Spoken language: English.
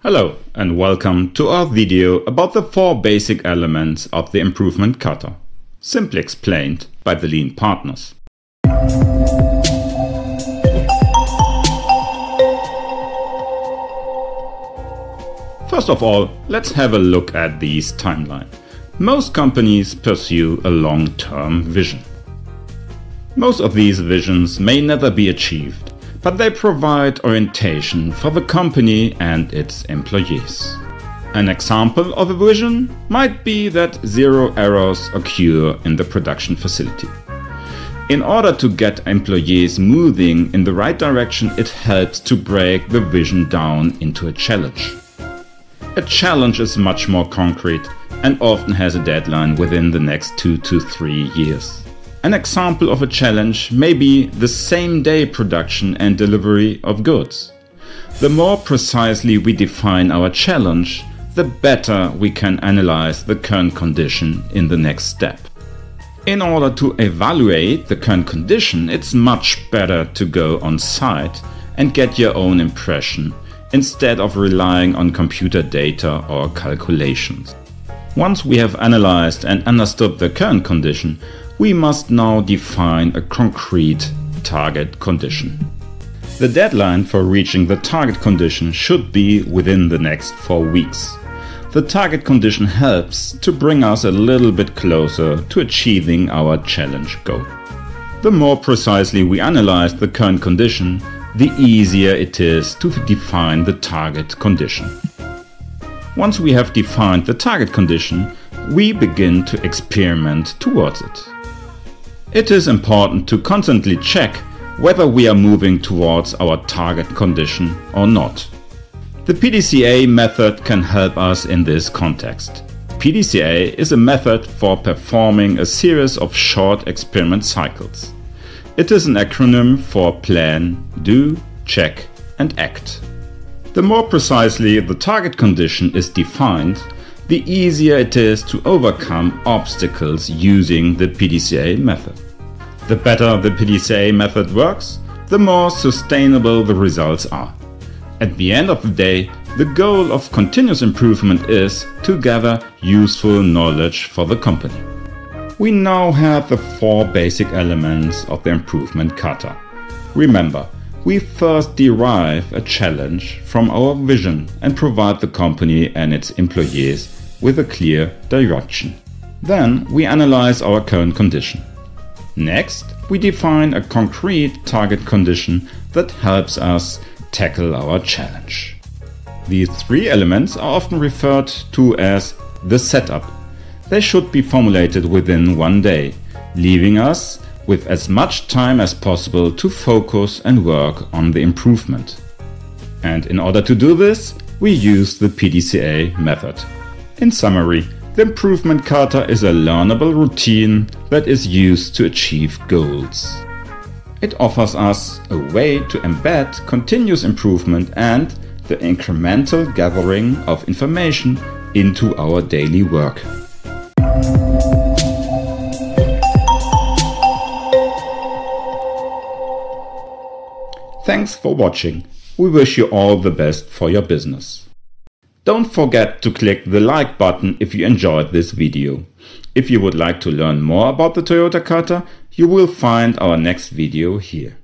Hello and welcome to our video about the 4 basic elements of the Improvement-KATA, simply explained by the Lean partners. First of all, let's have a look at this timeline. Most companies pursue a long-term vision. Most of these visions may never be achieved, but they provide orientation for the company and its employees. An example of a vision might be that 0 errors occur in the production facility. In order to get employees moving in the right direction, it helps to break the vision down into a challenge. A challenge is much more concrete and often has a deadline within the next 2 to 3 years. An example of a challenge may be the same-day production and delivery of goods. The more precisely we define our challenge, the better we can analyze the current condition in the next step. In order to evaluate the current condition, it's much better to go on site and get your own impression instead of relying on computer data or calculations. Once we have analyzed and understood the current condition, we must now define a concrete target condition. The deadline for reaching the target condition should be within the next 4 weeks. The target condition helps to bring us a little bit closer to achieving our challenge goal. The more precisely we analyze the current condition, the easier it is to define the target condition. Once we have defined the target condition, we begin to experiment towards it. It is important to constantly check whether we are moving towards our target condition or not. The pdca method can help us in this context. pdca is a method for performing a series of short experiment cycles. It is an acronym for plan, do, check and act. The more precisely the target condition is defined, the easier it is to overcome obstacles using the pdca method. The better the pdca method works, the more sustainable the results are. At the end of the day, the goal of continuous improvement is to gather useful knowledge for the company. We now have the 4 basic elements of the Improvement-KATA. Remember, we first derive a challenge from our vision and provide the company and its employees with a clear direction. Then we analyze our current condition. Next, we define a concrete target condition that helps us tackle our challenge. These 3 elements are often referred to as the setup. They should be formulated within 1 day, leaving us with as much time as possible to focus and work on the improvement. And in order to do this, we use the pdca method. In summary, the Improvement-KATA is a learnable routine that is used to achieve goals. It offers us a way to embed continuous improvement and the incremental gathering of information into our daily work. Thanks for watching. We wish you all the best for your business. Don't forget to click the like button if you enjoyed this video. If you would like to learn more about the Toyota Kata, you will find our next video here.